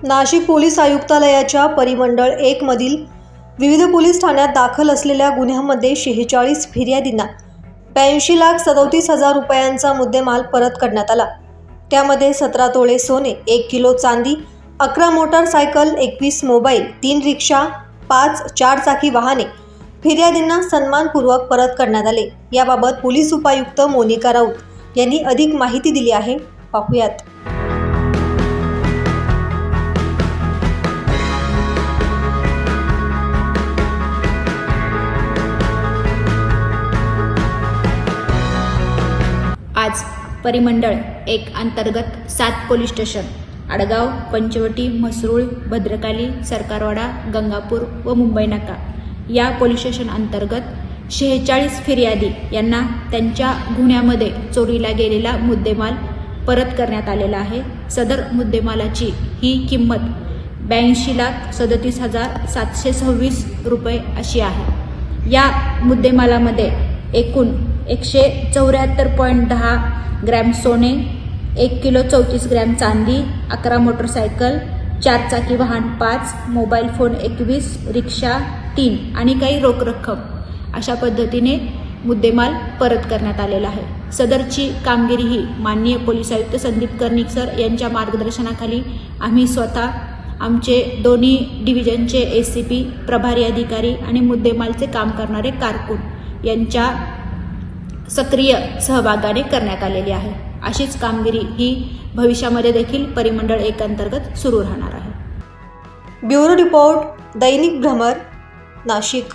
Nashik police आयुक्तालयाच्या परिमंडळ 1 मधील विविध पोलीस ठाण्यात दाखल असलेल्या गुन्ह्यामध्ये 46 फिर्यादींना 82,37,000 रुपयांचा मुद्देमाल परत करण्यात आला। त्यामध्ये 17 तोळे सोने, 1 किलो चांदी, 11 मोटारसायकल, 21 मोबाईल, 3 रिक्षा, 5 चारचाकी वाहने फिर्यादींना सन्मानपूर्वक परत करण्यात आले। याबाबत पोलीस उपायुक्त मोनिका राऊत यांनी अधिक माहिती दिली आहे, पाहूयात। आज परिमंडळ 1 अंतर्गत 7 पोलीस स्टेशन आडगाव, पंचवटी, म्हसरूळ, भद्रकाली, सरकारवाडा, गंगापूर व मुंबई नाका या पोलीस स्टेशन अंतर्गत 46 फिर्यादी यांना त्यांच्या गुन्ह्यामध्ये चोरीला गेलेला मुद्देमाल परत करण्यात आलेला आहे। सदर मुद्देमालाची ही किंमत 82,37,726 रुपये अशी आहे। या मुद्देमालामध्ये एकूण 174.10 ग्रॅम सोने, 1 किलो 34 ग्रॅम चांदी, 11 मोटरसायकल, चारचाकी वाहन 5, मोबाईल फोन 21, रिक्षा 3 आणि काही रोख रक्कम अशा पद्धतीने मुद्देमाल परत करण्यात आलेला आहे। सदरची कामगिरी ही माननीय पोलीस आयुक्त संदीप कर्णिक सर यांच्या मार्गदर्शनाखाली आम्ही स्वतः आमचे दोन्ही डिव्हिजनचे एसीपी, प्रभारी अधिकारी आणि मुद्देमालचे काम करणारे कारकून यांच्या सक्रिय सहभागाने करण्यात आलेली आहे। अशीच कामगिरी ही भविष्यामध्ये देखील परिमंडळ 1 अंतर्गत सुरू राहणार आहे। ब्युरो रिपोर्ट, दैनिक भ्रमर, नाशिक।